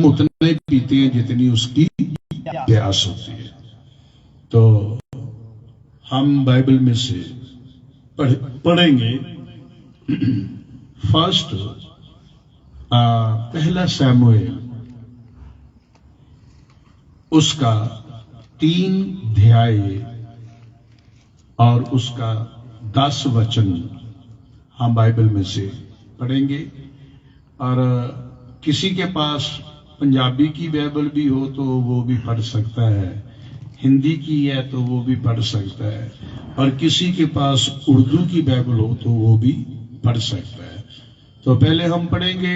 हम उतना ही पीते हैं जितनी उसकी प्यास होती है। तो हम बाइबल में से पढ़ेंगे फर्स्ट पहला शमूएल उसका 3 अध्याय और उसका 10 वचन हम बाइबल में से पढ़ेंगे। और किसी के पास पंजाबी की बाइबल भी हो तो वो भी पढ़ सकता है, हिंदी की है तो वो भी पढ़ सकता है, और किसी के पास उर्दू की बाइबल हो तो वो भी पढ़ सकता है। तो पहले हम पढ़ेंगे,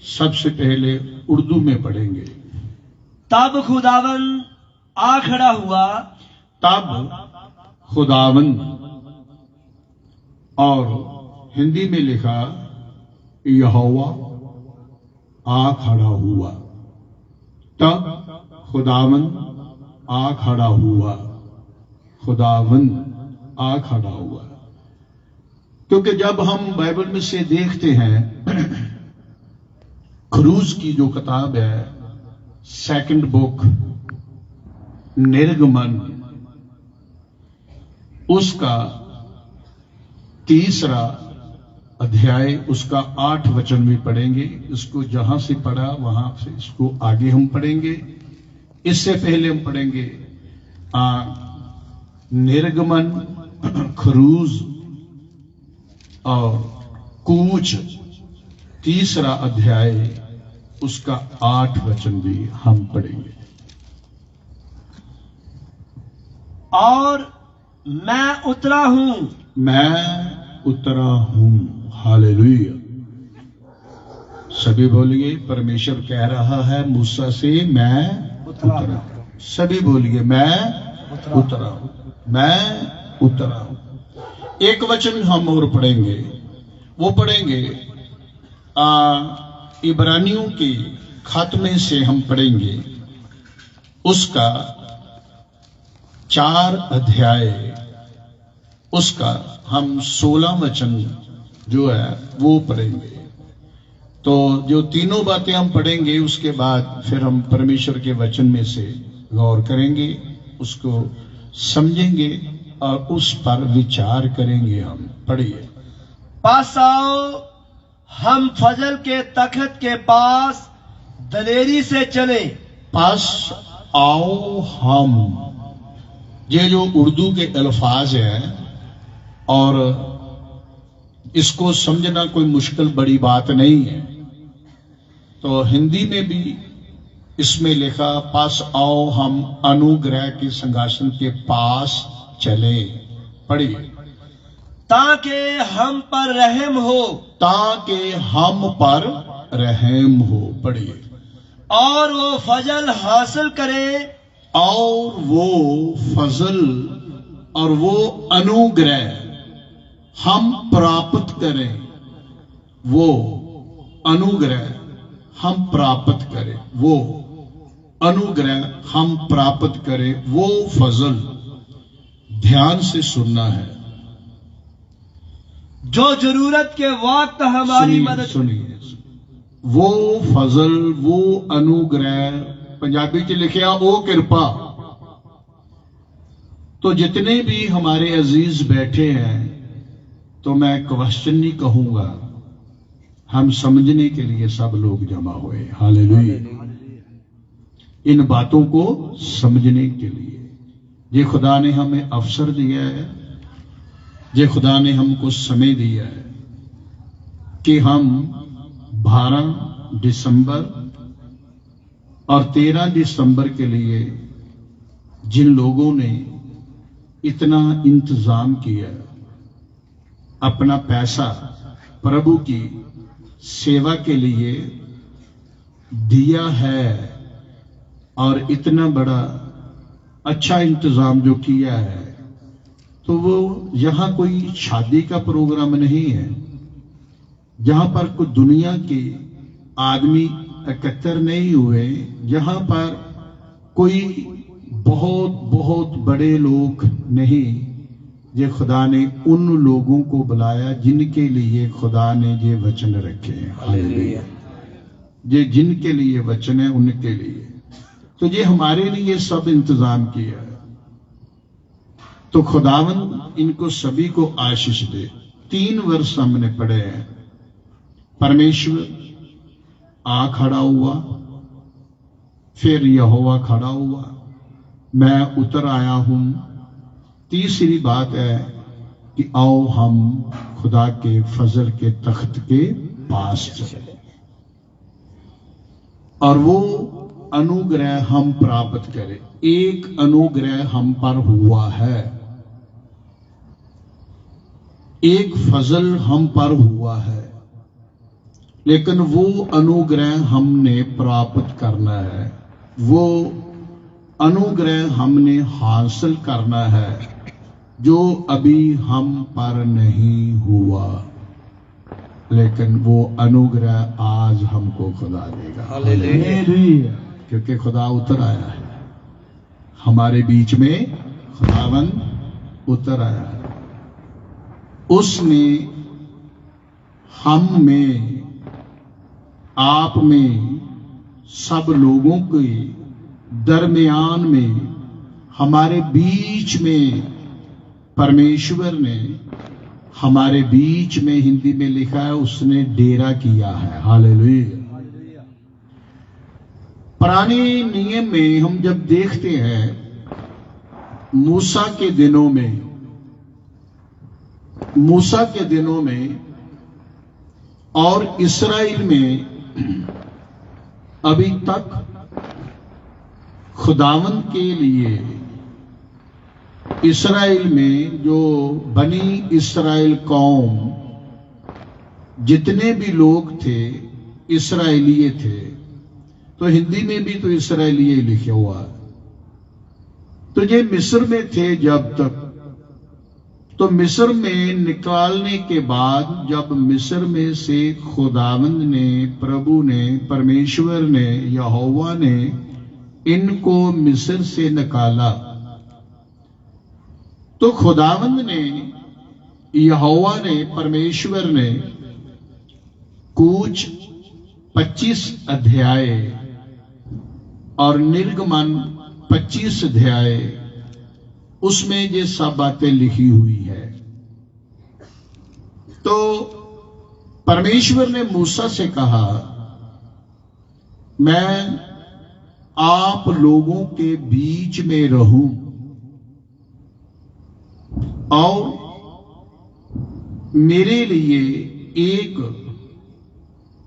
सबसे पहले उर्दू में पढ़ेंगे। तब खुदावन आ खड़ा हुआ, तब खुदावन, और हिंदी में लिखा यहोवा आ खड़ा हुआ। तब खुदावन आ खड़ा हुआ, खुदावन आ खड़ा हुआ। क्योंकि जब हम बाइबल में से देखते हैं, खरूज की जो किताब है, सेकंड बुक निर्गमन, उसका 3 अध्याय उसका 8 वचन भी पढ़ेंगे। इसको जहां से पढ़ा वहां से इसको आगे हम पढ़ेंगे। इससे पहले हम पढ़ेंगे निर्गमन, खरूज और कूच 3 अध्याय उसका 8 वचन भी हम पढ़ेंगे। और मैं उतरा हूं, मैं उतरा हूं। हालेलुया। सभी बोलिए, परमेश्वर कह रहा है मूसा से, मैं उतरा। सभी बोलिए, मैं उतरा हूं, मैं उतरा हूं। एक वचन हम और पढ़ेंगे, वो पढ़ेंगे इब्रानियों के खत में से हम पढ़ेंगे उसका 4 अध्याय उसका हम 16 वचन जो है वो पढ़ेंगे। तो जो तीनों बातें हम पढ़ेंगे उसके बाद फिर हम परमेश्वर के वचन में से गौर करेंगे, उसको समझेंगे और उस पर विचार करेंगे। हम पढ़िए। पास आओ, हम फजल के तख्त के पास दलेरी से चले। पास आओ हम, ये जो उर्दू के अल्फाज हैं और इसको समझना कोई मुश्किल बड़ी बात नहीं है। तो हिंदी में भी इसमें लिखा, पास आओ हम अनुग्रह के सिंहासन के पास चले। पढ़िए। ताकि हम पर रहम हो, ताकि हम पर रहम हो। पढ़िए। और वो फजल हासिल करे, और वो फजल और वो अनुग्रह हम प्राप्त करें, वो अनुग्रह हम प्राप्त करें, वो अनुग्रह हम प्राप्त करें, वो फजल। ध्यान से सुनना है। जो जरूरत के वक्त हमारी मदद। सुनिए, वो फजल, वो अनुग्रह, पंजाबी च लिखा वो कृपा। तो जितने भी हमारे अजीज बैठे हैं, तो मैं क्वेश्चन नहीं कहूंगा, हम समझने के लिए सब लोग जमा हुए। हालेलुया। इन बातों को समझने के लिए ये खुदा ने हमें अवसर दिया है, ये खुदा ने हमको समय दिया है कि हम 12 दिसंबर और 13 दिसंबर के लिए जिन लोगों ने इतना इंतजाम किया, अपना पैसा प्रभु की सेवा के लिए दिया है और इतना बड़ा अच्छा इंतजाम जो किया है, तो वो यहाँ कोई शादी का प्रोग्राम नहीं है, जहां पर कोई दुनिया के आदमी एकत्र नहीं हुए, जहां पर कोई बहुत बहुत बड़े लोग नहीं। ये खुदा ने उन लोगों को बुलाया जिनके लिए खुदा ने ये वचन रखे हैं। हालेलुया। ये जिनके लिए वचन है उनके लिए, तो ये हमारे लिए सब इंतजाम किया है। तो खुदावन इनको सभी को आशीष दे। 3 वर्ष हमने पढ़े हैं। परमेश्वर आ खड़ा हुआ, फिर यहोवा खड़ा हुआ, मैं उतर आया हूं। तीसरी बात है कि आओ हम खुदा के फजल के तख्त के पास चले और वो अनुग्रह हम प्राप्त करें। एक अनुग्रह हम पर हुआ है, एक फजल हम पर हुआ है, लेकिन वो अनुग्रह हमने प्राप्त करना है, वो अनुग्रह हमने हासिल करना है जो अभी हम पर नहीं हुआ, लेकिन वो अनुग्रह आज हमको खुदा देगा। हालेलुया। क्योंकि खुदा उतर आया है हमारे बीच में, खुदावन उतर आया है। उसने हम में, आप में, सब लोगों के दरमियान में, हमारे बीच में परमेश्वर ने हमारे बीच में, हिंदी में लिखा है, उसने डेरा किया है। हालेलुया। पुराने नियम में हम जब देखते हैं, मूसा के दिनों में और इस्राएल में अभी तक खुदावन के लिए इस्राएल में जो बनी इस्राएल कौम, जितने भी लोग थे इस्राएलिये थे। तो हिंदी में भी तो इस्राएलिये लिखा हुआ। तो ये मिस्र में थे जब तक, तो मिस्र में निकालने के बाद जब मिस्र में से खुदावंद ने, प्रभु ने, परमेश्वर ने, यहोवा ने इनको मिस्र से निकाला, तो खुदावंद ने, यहोवा ने, परमेश्वर ने कुछ 25 अध्याय और निर्गमन 25 अध्याय, उसमें ये सब बातें लिखी हुई है। तो परमेश्वर ने मूसा से कहा, मैं आप लोगों के बीच में रहूं और मेरे लिए एक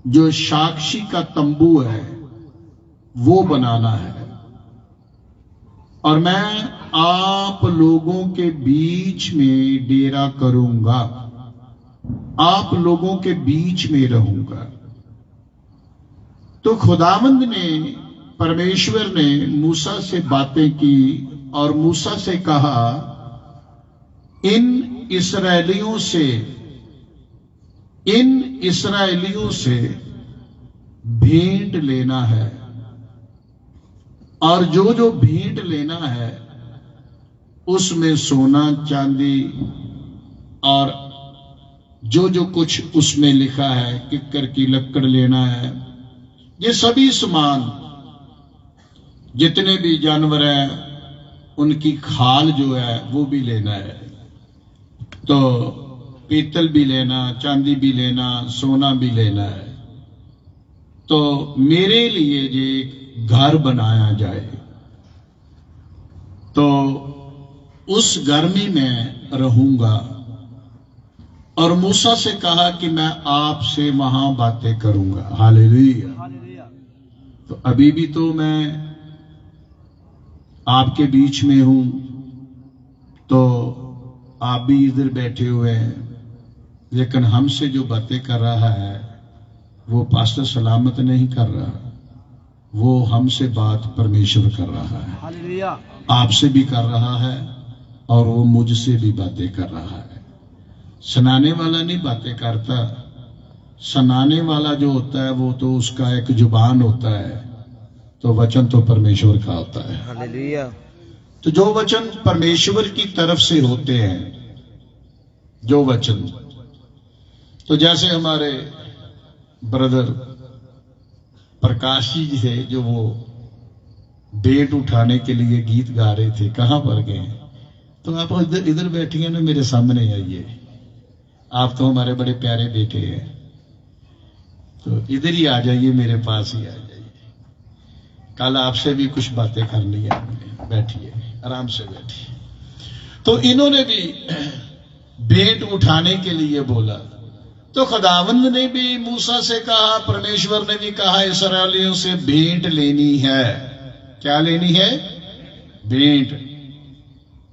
जो साक्षी का तंबू है वो बनाना है, और मैं आप लोगों के बीच में डेरा करूंगा, आप लोगों के बीच में रहूंगा। तो खुदावंद ने, परमेश्वर ने मूसा से बातें की और मूसा से कहा, इन इस्राएलियों से भेंट लेना है, और जो जो भेंट लेना है उसमें सोना चांदी और जो जो कुछ उसमें लिखा है, किक्कर की लकड़ लेना है, ये सभी सामान, जितने भी जानवर हैं उनकी खाल जो है वो भी लेना है। तो पीतल भी लेना, चांदी भी लेना, सोना भी लेना है। तो मेरे लिए ये घर बनाया जाए। तो उस घर में मैं रहूंगा। और मूसा से कहा कि मैं आपसे वहां बातें करूंगा। हालेलुया। तो अभी भी तो मैं आपके बीच में हूं, तो आप भी इधर बैठे हुए हैं, लेकिन हमसे जो बातें कर रहा है वो पास्टर सलामत नहीं कर रहा, वो हमसे बात परमेश्वर कर रहा है। हालेलुया। आपसे भी कर रहा है और वो मुझसे भी बातें कर रहा है। सुनाने वाला नहीं बातें करता, सुनाने वाला जो होता है वो तो उसका एक जुबान होता है, तो वचन तो परमेश्वर का होता है। हालेलुया। तो जो वचन परमेश्वर की तरफ से होते हैं, जो वचन, तो जैसे हमारे ब्रदर प्रकाश जी थे जो वो बेट उठाने के लिए गीत गा रहे थे, कहां पर गए? तो आप इधर इधर बैठी हैं ना, मेरे सामने आइए, आप तो हमारे बड़े प्यारे बेटे हैं, तो इधर ही आ जाइए, मेरे पास ही आ जाइए, कल आपसे भी कुछ बातें करनी है हमने, बैठिए आराम से बैठिए। तो इन्होंने भी भेंट उठाने के लिए बोला, तो खुदावंद ने भी मूसा से कहा, परमेश्वर ने भी कहा इस्राएलियों से भेंट लेनी है। क्या लेनी है? भेंट।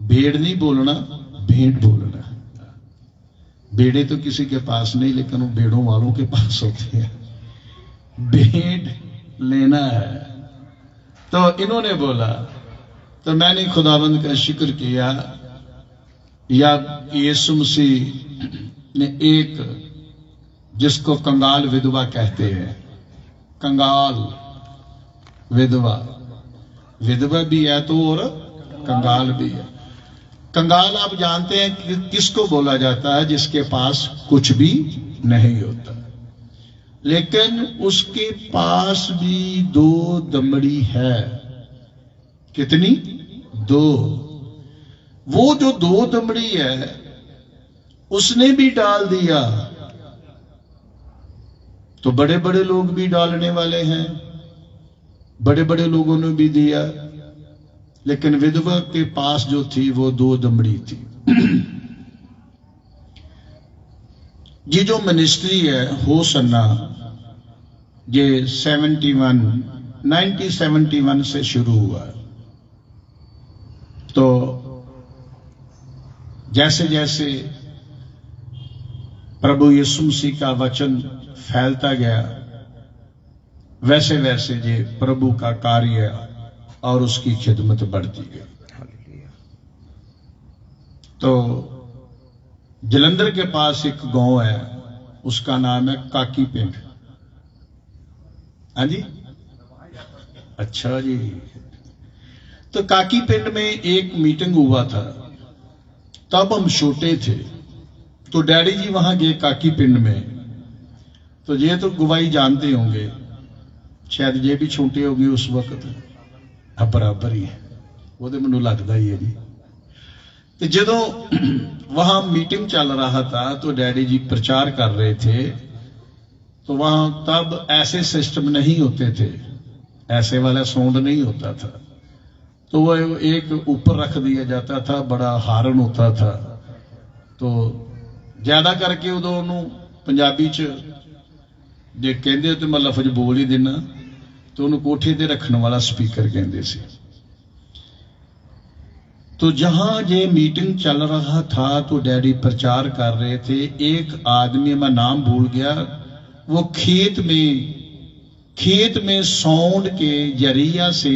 भेड़ नहीं बोलना, भेंट बोलना। भेड़े तो किसी के पास नहीं, लेकिन वो भेड़ों वालों के पास होती है। भेंट लेना है। तो इन्होंने बोला, तो मैंने खुदावंद का शुक्र किया, या यीशु मसीह ने एक, जिसको कंगाल विधवा कहते हैं, कंगाल विधवा, विधवा भी है तो और कंगाल भी है। कंगाल आप जानते हैं कि किसको बोला जाता है? जिसके पास कुछ भी नहीं होता, लेकिन उसके पास भी 2 दमड़ी है। कितनी? 2। वो जो 2 दमड़ी है उसने भी डाल दिया, तो बड़े बड़े लोग भी डालने वाले हैं, बड़े बड़े लोगों ने भी दिया, लेकिन विधवा के पास जो थी वो 2 दमड़ी थी। ये जो मिनिस्ट्री है होसन्ना, ये 1971 से शुरू हुआ। तो जैसे जैसे प्रभु यीशु मसीह का वचन फैलता गया, वैसे वैसे ये प्रभु का कार्य और उसकी खिदमत बढ़ती गई। तो जलंधर के पास एक गांव है, उसका नाम है काकी पिंड। हाँ जी, अच्छा जी। तो काकी पिंड में एक मीटिंग हुआ था, तब हम छोटे थे। तो डैडी जी वहां गए काकी पिंड में। तो ये तो गवाही जानते होंगे, शायद ये भी छोटे होंगे उस वक्त, अब बराबर ही है, वो तो मैनू लगता ही है जी। तो जदों वहां मीटिंग चल रहा था तो डैडी जी प्रचार कर रहे थे, तो वहां तब ऐसे सिस्टम नहीं होते थे, ऐसे वाला साउंड नहीं होता था। तो वो एक ऊपर रख दिया जाता था, बड़ा हारन होता था। तो ज्यादा करके उदों पंजाबी च जे कहते तो मैं लफज बोल ही देना, तो उन्होंने कोठे ते रखने वाला स्पीकर कहते सी। तो जहां ये मीटिंग चल रहा था तो डैडी प्रचार कर रहे थे, एक आदमी, मैं नाम भूल गया, वो खेत में साउंड के जरिया से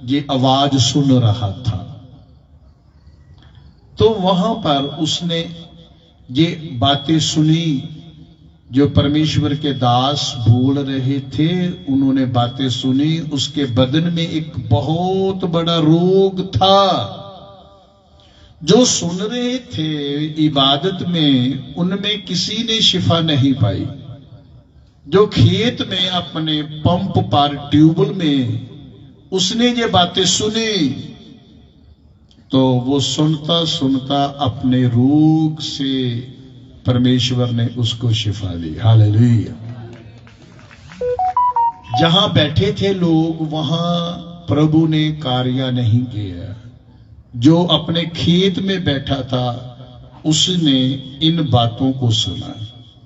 ये आवाज सुन रहा था। तो वहां पर उसने ये बातें सुनी जो परमेश्वर के दास बोल रहे थे, उन्होंने बातें सुनी। उसके बदन में एक बहुत बड़ा रोग था। जो सुन रहे थे इबादत में, उनमें किसी ने शिफा नहीं पाई। जो खेत में अपने पंप पर ट्यूबवेल में उसने ये बातें सुनी, तो वो सुनता सुनता अपने रोग से परमेश्वर ने उसको शिफा दी। हालेलुया। जहां बैठे थे लोग, वहां प्रभु ने कार्य नहीं किया। जो अपने खेत में बैठा था उसने इन बातों को सुना।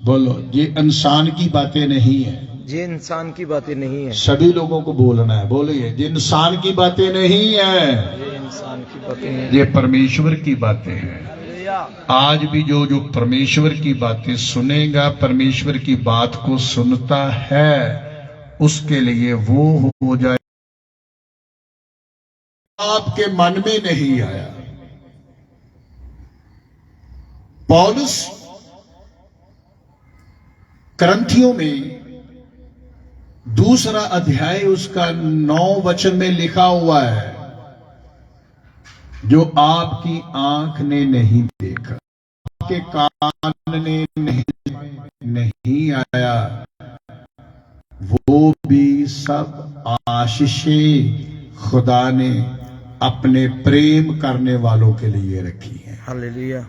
बोलो, ये इंसान की बातें नहीं है, ये इंसान की बातें नहीं है। सभी लोगों को बोलना है, बोलिए, ये इंसान की बातें नहीं है, ये इंसान की बातें नहीं, ये परमेश्वर की बातें हैं। आज भी जो परमेश्वर की बातें सुनेगा, परमेश्वर की बात को सुनता है, उसके लिए वो हो जाए। आपके मन में नहीं आया। पौलुस करंथियों में 2 अध्याय उसका 9 वचन में लिखा हुआ है, जो आपकी आंख ने नहीं देखा, आपके कान ने नहीं आया, वो भी सब आशीषें खुदा ने अपने प्रेम करने वालों के लिए रखी हैं। हालेलुया।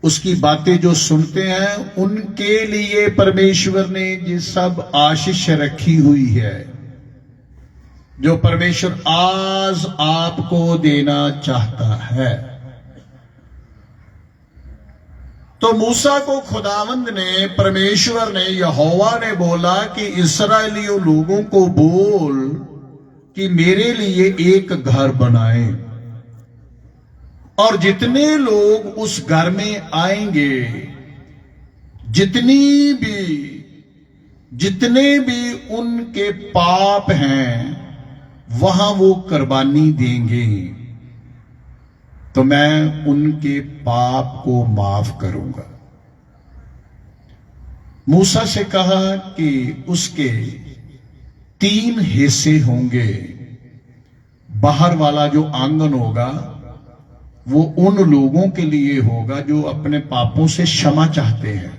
उसकी बातें जो सुनते हैं उनके लिए परमेश्वर ने ये सब आशीष रखी हुई है, जो परमेश्वर आज आपको देना चाहता है। तो मूसा को खुदावंद ने, परमेश्वर ने, यहोवा ने बोला कि इस्राएलियों लोगों को बोल कि मेरे लिए एक घर बनाए, और जितने लोग उस घर में आएंगे, जितने भी उनके पाप हैं वहां वो कुर्बानी देंगे, तो मैं उनके पाप को माफ करूंगा। मूसा से कहा कि उसके 3 हिस्से होंगे। बाहर वाला जो आंगन होगा वो उन लोगों के लिए होगा जो अपने पापों से क्षमा चाहते हैं,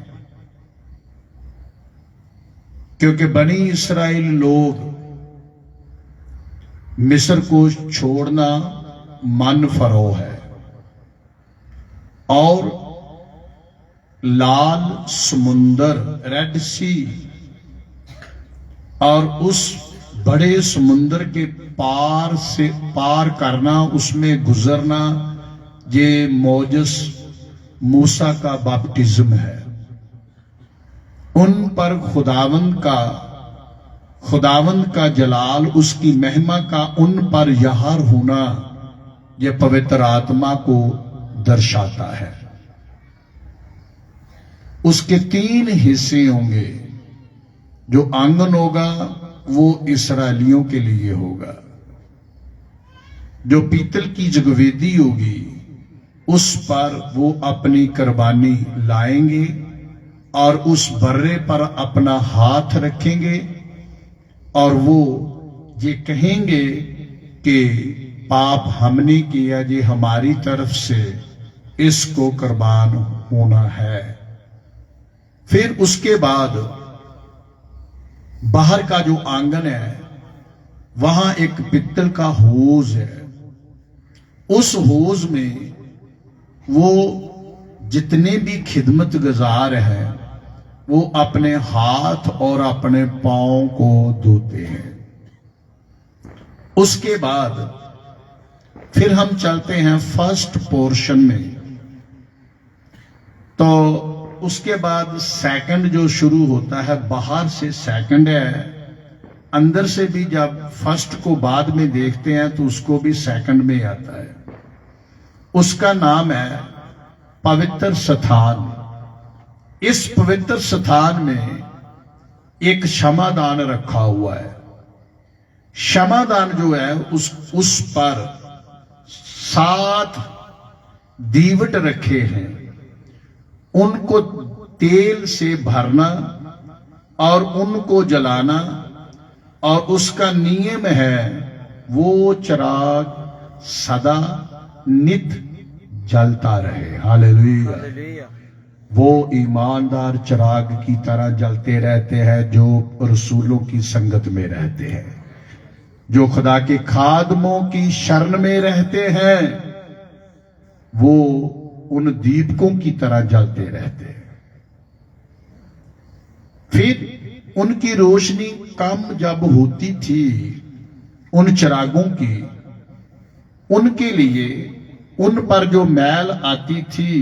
क्योंकि बनी इस्राएल लोग मिस्र को छोड़ना मन फरो है, और लाल समुंदर, रेड सी, और उस बड़े समुंदर के पार करना, उसमें गुजरना, ये मोजस मूसा का बपतिस्म है। उन पर खुदावंद का जलाल, उसकी महिमा का उन पर यहार होना, यह पवित्र आत्मा को दर्शाता है। उसके 3 हिस्से होंगे। जो आंगन होगा वो इस्राएलियों के लिए होगा। जो पीतल की जगवेदी होगी उस पर वो अपनी कुर्बानी लाएंगे और उस बर्रे पर अपना हाथ रखेंगे, और वो ये कहेंगे कि पाप हमने किया, ये हमारी तरफ से इसको कुर्बान होना है। फिर उसके बाद बाहर का जो आंगन है वहां एक पित्तल का होज है। उस होज में वो जितने भी खिदमत गुजार हैं वो अपने हाथ और अपने पांव को धोते हैं। उसके बाद फिर हम चलते हैं फर्स्ट पोर्शन में। तो उसके बाद सेकंड जो शुरू होता है, बाहर से सेकंड है, अंदर से भी जब फर्स्ट को बाद में देखते हैं तो उसको भी सेकंड में आता है। उसका नाम है पवित्र स्थान। इस पवित्र स्थान में एक क्षमादान रखा हुआ है। क्षमादान जो है उस पर 7 दीवट रखे हैं। उनको तेल से भरना और उनको जलाना, और उसका नियम है वो चिराग सदा नित जलता रहे। हालेलुया। हालेलुया। वो ईमानदार चिराग की तरह जलते रहते हैं जो रसूलों की संगत में रहते हैं, जो खुदा के खादमों की शरण में रहते हैं। वो उन दीपकों की तरह जलते रहते हैं। फिर उनकी रोशनी कम जब होती थी उन चिरागों की, उनके लिए उन पर जो मैल आती थी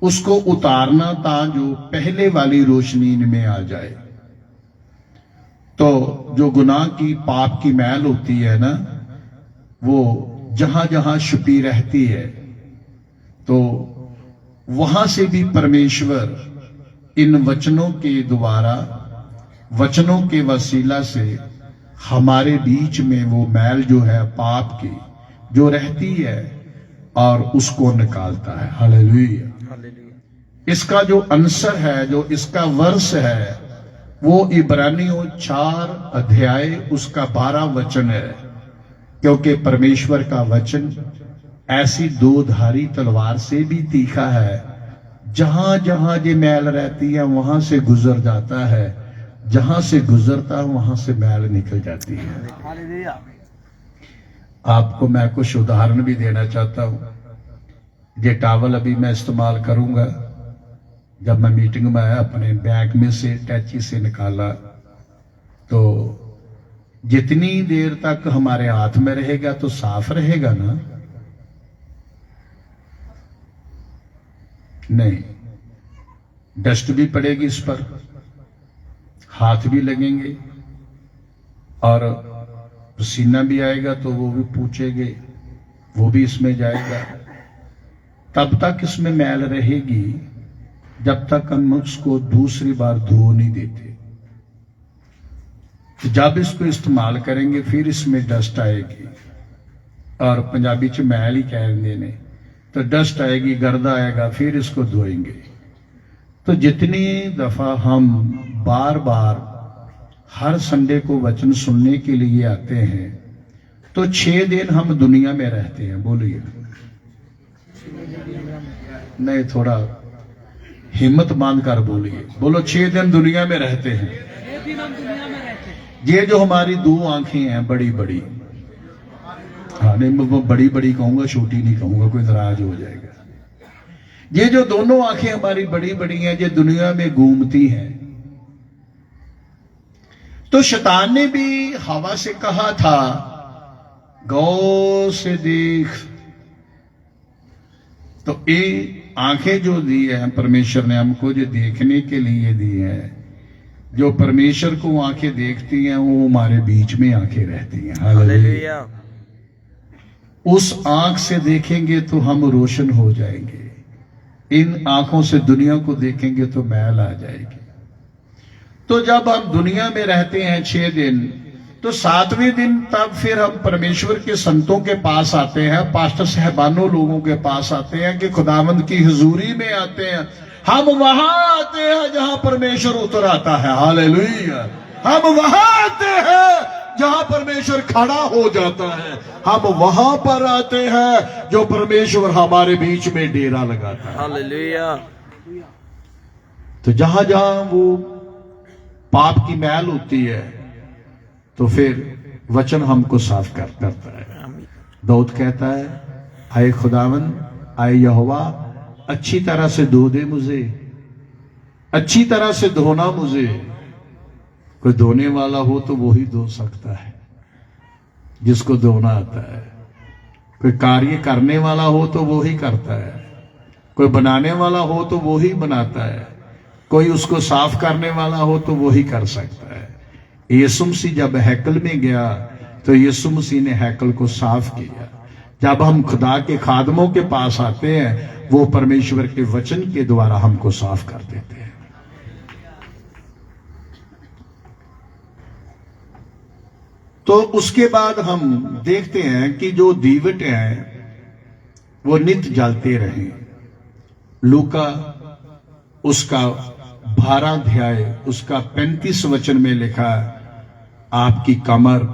उसको उतारना था, जो पहले वाली रोशनी में आ जाए। तो जो गुनाह की, पाप की मैल होती है ना, वो जहां जहां छुपी रहती है, तो वहां से भी परमेश्वर इन वचनों के द्वारा, वचनों के वसीला से हमारे बीच में वो मैल जो है पाप की जो रहती है और उसको निकालता है। हालेलुया। हालेलुया। इसका जो आंसर है, जो इसका वर्ष है, वो इब्रानियों 4 अध्याय उसका 12 वचन है। क्योंकि परमेश्वर का वचन ऐसी 2-धारी तलवार से भी तीखा है, जहां जहां ये मैल रहती है वहां से गुजर जाता है जहां से गुजरता हूं वहां से मैल निकल जाती है। आपको मैं कुछ उदाहरण भी देना चाहता हूं। ये टावल अभी मैं इस्तेमाल करूंगा, जब मैं मीटिंग में आया अपने बैग में से टैची से निकाला, तो जितनी देर तक हमारे हाथ में रहेगा तो साफ रहेगा ना? नहीं, डस्ट भी पड़ेगी इस पर, हाथ भी लगेंगे और पसीना भी आएगा तो वो भी पूछेंगे, वो भी इसमें जाएगा। तब तक इसमें मैल रहेगी जब तक हम उसको दूसरी बार धो नहीं देते। तो जब इसको इस्तेमाल करेंगे फिर इसमें डस्ट आएगी, और पंजाबी च मैल ही कह देने, तो डस्ट आएगी, गर्दा आएगा, फिर इसको धोएंगे। तो जितनी दफा हम बार बार हर संडे को वचन सुनने के लिए आते हैं, तो 6 दिन हम दुनिया में रहते हैं। बोलिए नहीं, थोड़ा हिम्मत बांध कर बोलिए, बोलो 6 दिन दुनिया में रहते हैं। ये जो हमारी 2 आंखें हैं बड़ी बड़ी, हाँ नहीं मैं बड़ी बड़ी कहूंगा, छोटी नहीं कहूंगा, कोई नाराज हो जाएगा। ये जो दोनों आंखें हमारी बड़ी बड़ी हैं, ये दुनिया में घूमती हैं। तो शैतान ने भी हवा से कहा था गौर से देख। तो ये आंखें जो दी है परमेश्वर ने हमको, जो देखने के लिए दी है, जो परमेश्वर को आंखें देखती हैं वो हमारे बीच में आंखें रहती हैं। हालेलुया। उस आंख से देखेंगे तो हम रोशन हो जाएंगे, इन आंखों से दुनिया को देखेंगे तो मैल आ जाएगी। तो जब हम दुनिया में रहते हैं 6 दिन, तो 7वें दिन तब फिर हम परमेश्वर के संतों के पास आते हैं, पास्टर साहबानों लोगों के पास आते हैं कि खुदावंद की हुजूरी में आते हैं। हम वहां आते हैं जहां परमेश्वर उतर आता है। हालेलुया। हम वहां आते हैं जहां परमेश्वर खड़ा हो जाता है। हम वहां पर आते हैं जो परमेश्वर हमारे बीच में डेरा लगाता है। हालेलुया। तो जहां जहां वो पाप की मैल होती है तो फिर वचन हमको साफ करता है। दाऊद कहता है, आए खुदावन, आए यहोवा, अच्छी तरह से धो दे मुझे, अच्छी तरह से धोना मुझे। कोई धोने वाला हो तो वो ही धो सकता है जिसको धोना आता है। कोई कार्य करने वाला हो तो वो ही करता है, कोई बनाने वाला हो तो वो ही बनाता है, कोई उसको साफ करने वाला हो तो वो ही कर सकता है। यीशु मसीह जब हैकल में गया तो यीशु मसीह ने हैकल को साफ किया। जब हम खुदा के खादमों के पास आते हैं, वो परमेश्वर के वचन के द्वारा हमको साफ कर देते हैं। तो उसके बाद हम देखते हैं कि जो दीवट है वो नित जलते रहे। लूका उसका 12 अध्याय उसका 35 वचन में लिखा, आपकी कमर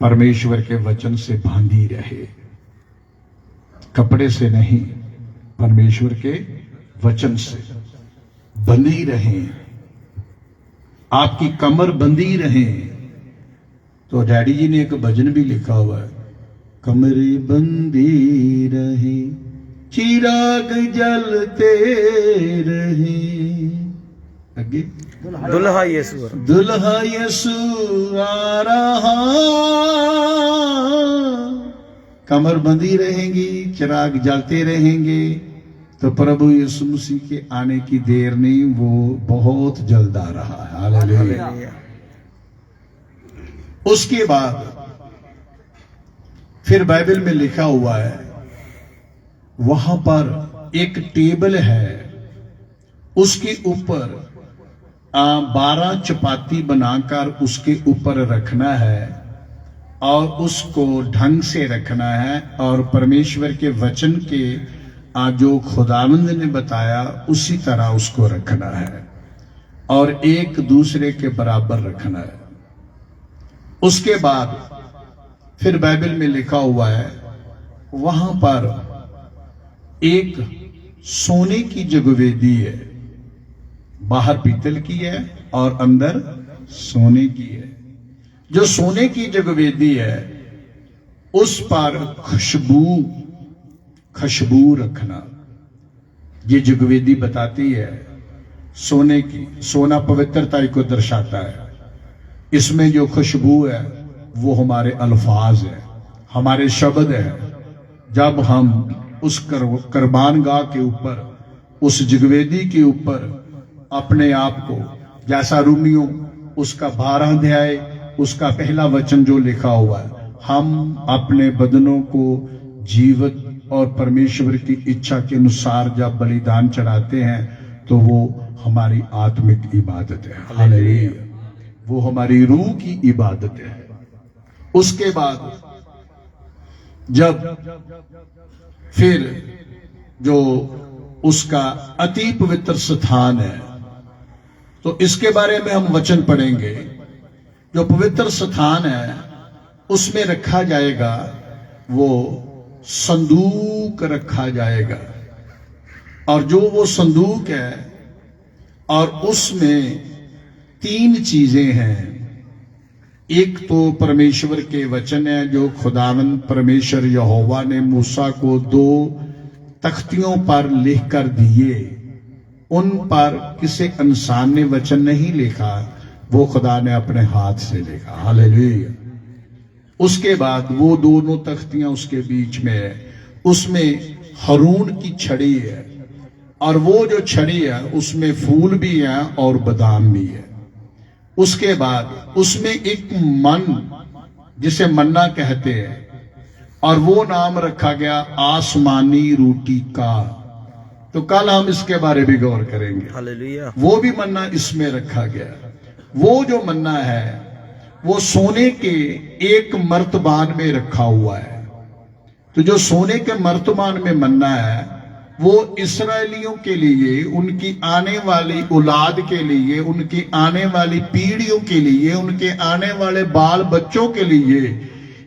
परमेश्वर के वचन से बांधी रहे, कपड़े से नहीं, परमेश्वर के वचन से बंधी रहे, आपकी कमर बंधी रहे। तो डैडी जी ने एक भजन भी लिखा हुआ है, कमरे बंधी रहे, चिराग जलते रहे। आगे दुल्हा यीशु, दुल्हा यीशु आ रहा। कमर बंधी रहेंगी, चिराग जलते रहेंगे, तो प्रभु यीशु मसीह के आने की देर नहीं, वो बहुत जल्द आ रहा है। हालेलुया। उसके बाद फिर बाइबल में लिखा हुआ है, वहां पर एक टेबल है, उसके ऊपर 12 चपाती बनाकर उसके ऊपर रखना है और उसको ढंग से रखना है, और परमेश्वर के वचन के जो खुदावंद ने बताया उसी तरह उसको रखना है और एक दूसरे के बराबर रखना है। उसके बाद फिर बाइबल में लिखा हुआ है, वहां पर एक सोने की जगवेदी है बाहर पीतल की है और अंदर सोने की है। जो सोने की जगवेदी है उस पर खुशबू रखना, ये जगवेदी बताती है सोने की। सोना पवित्रता को दर्शाता है। इसमें जो खुशबू है वो हमारे अल्फाज है, हमारे शब्द है। जब हम उस कुर्बान गाह के ऊपर, उस जगवेदी के ऊपर अपने आप को, जैसा रूमियों उसका 12 अध्याय उसका पहला वचन जो लिखा हुआ है, हम अपने बदनों को जीवित और परमेश्वर की इच्छा के अनुसार जब बलिदान चढ़ाते हैं तो वो हमारी आत्मिक इबादत है। हालेलुया। वो हमारी रूह की इबादत है। उसके बाद जब फिर जो उसका अति पवित्र स्थान है, तो इसके बारे में हम वचन पढ़ेंगे। जो पवित्र स्थान है उसमें रखा जाएगा, वो संदूक रखा जाएगा। और जो वो संदूक है और उसमें 3 चीजें हैं। एक तो परमेश्वर के वचन है जो खुदावंद परमेश्वर यहोवा ने मूसा को 2 तख्तियों पर लिख कर दिए। उन पर किसी इंसान ने वचन नहीं लिखा, वो खुदा ने अपने हाथ से लिखा। हालेलुया। उसके बाद वो दोनों तख्तियां उसके बीच में है, उसमें हारून की छड़ी है, और वो जो छड़ी है उसमें फूल भी है और बादाम भी है। उसके बाद उसमें एक मन, जिसे मन्ना कहते हैं, और वो नाम रखा गया आसमानी रोटी का। तो कल हम इसके बारे में गौर करेंगे। हालेलुया। वो भी मन्ना इसमें रखा गया। वो जो मन्ना है वो सोने के एक मर्तबान में रखा हुआ है। तो जो सोने के मर्तबान में मन्ना है वो इस्राएलियों के लिए, उनकी आने वाली औलाद के लिए, उनकी आने वाली पीढ़ियों के लिए, उनके आने वाले बाल बच्चों के लिए,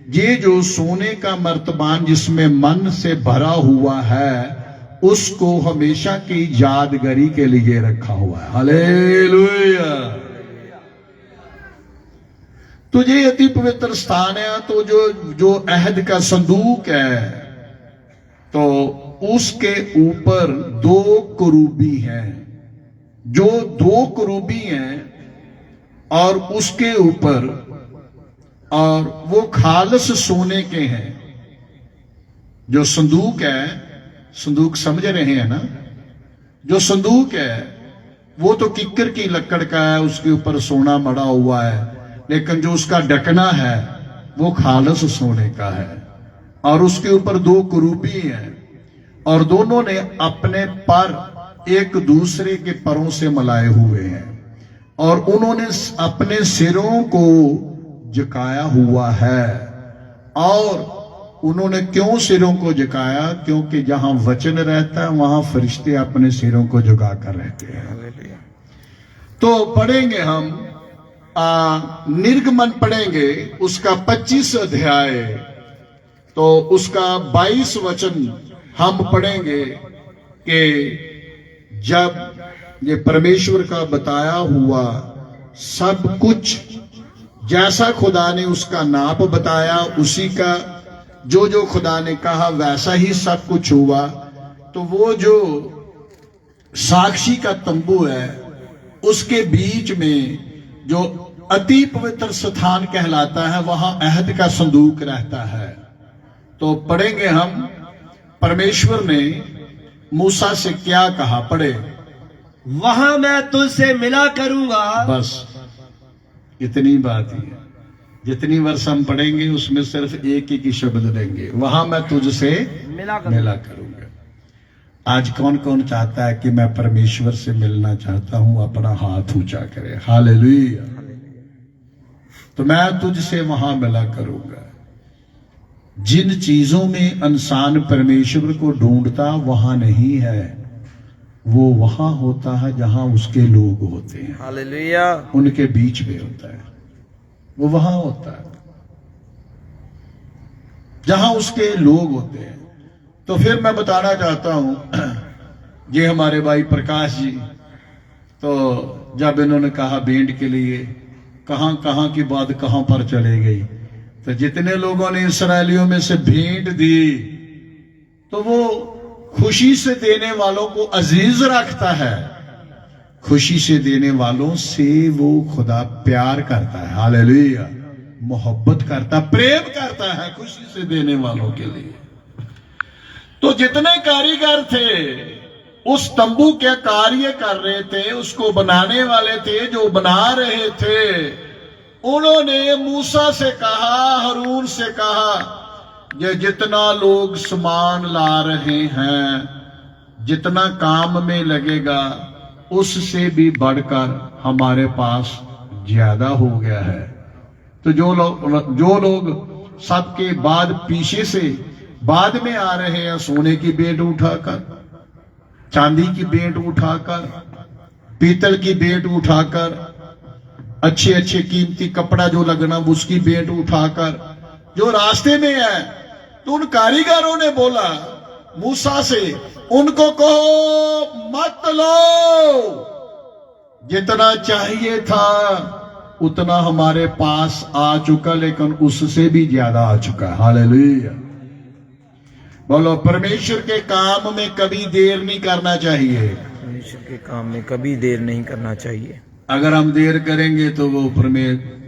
ये जो सोने का मर्तबान जिसमें मन से भरा हुआ है उसको हमेशा की यादगारी के लिए रखा हुआ है। हालेलुया। तो ये अति पवित्र स्थान है। तो जो अहद का संदूक है, तो उसके ऊपर 2 करूबी हैं, जो 2 करूबी हैं, और उसके ऊपर, और वो खालस सोने के हैं। जो संदूक है, संदूक समझ रहे हैं ना, जो संदूक है वो तो किक्कर की लकड़ का है, उसके ऊपर सोना मड़ा हुआ है, लेकिन जो उसका ढकना है वो खालस सोने का है। और उसके ऊपर 2 करूबी हैं, और दोनों ने अपने पर एक दूसरे के परों से मलाए हुए हैं, और उन्होंने अपने सिरों को झुकाया हुआ है। और उन्होंने क्यों सिरों को झुकाया? क्योंकि जहां वचन रहता है वहां फरिश्ते अपने सिरों को झुकाकर रहते हैं। हालेलुया। तो पढ़ेंगे हम निर्गमन पढ़ेंगे उसका 25 अध्याय, तो उसका 22 वचन हम पढ़ेंगे कि जब ये परमेश्वर का बताया हुआ सब कुछ, जैसा खुदा ने उसका नाप बताया, उसी का जो खुदा ने कहा वैसा ही सब कुछ हुआ। तो वो जो साक्षी का तंबू है उसके बीच में जो अति पवित्र स्थान कहलाता है, वहां अहद का संदूक रहता है। तो पढ़ेंगे हम, परमेश्वर ने मूसा से क्या कहा, पढ़े। वहां मैं तुझसे मिला करूंगा। बस इतनी बात ही है। जितनी वर्ष हम पढ़ेंगे उसमें सिर्फ एक ही शब्द देंगे, वहां मैं तुझसे मिला करूंगा। आज कौन कौन चाहता है कि मैं परमेश्वर से मिलना चाहता हूं? अपना हाथ ऊंचा करे। हालेलुया। तो मैं तुझसे वहां मिला करूंगा। जिन चीजों में इंसान परमेश्वर को ढूंढता वहां नहीं है, वो वहां होता है जहां उसके लोग होते हैं। हालेलुया। उनके बीच में होता है, वो वहां होता है जहां उसके लोग होते हैं। तो फिर मैं बताना चाहता हूं, ये हमारे भाई प्रकाश जी तो जब इन्होंने कहा भेंट के लिए, कहां कहां की बात कहां पर चले गई। तो जितने लोगों ने इसराइलियों में से भेंट दी, तो वो खुशी से देने वालों को अजीज रखता है। खुशी से देने वालों से वो खुदा प्यार करता है, हालेलुया, मोहब्बत करता, प्रेम करता है खुशी से देने वालों के लिए। तो जितने कारीगर थे उस तंबू के कार्य कर रहे थे, उसको बनाने वाले थे, जो बना रहे थे, उन्होंने मूसा से कहा, हारून से कहा, ये जितना लोग सामान ला रहे हैं, जितना काम में लगेगा, उससे भी बढ़कर हमारे पास ज्यादा हो गया है। तो जो लोग सबके बाद पीछे से बाद में आ रहे हैं, सोने की भेंट उठाकर, चांदी की भेंट उठाकर, पीतल की भेंट उठाकर, अच्छे अच्छे कीमती कपड़ा जो लगना उसकी भेंट उठाकर, जो रास्ते में है, तो उन कारीगरों ने बोला मूसा से, उनको कहो मत लो, जितना चाहिए था उतना हमारे पास आ चुका, लेकिन उससे भी ज्यादा आ चुका है, हालेलुया। बोलो, परमेश्वर के काम में कभी देर नहीं करना चाहिए। परमेश्वर के काम में कभी देर नहीं करना चाहिए। अगर हम देर करेंगे तो वो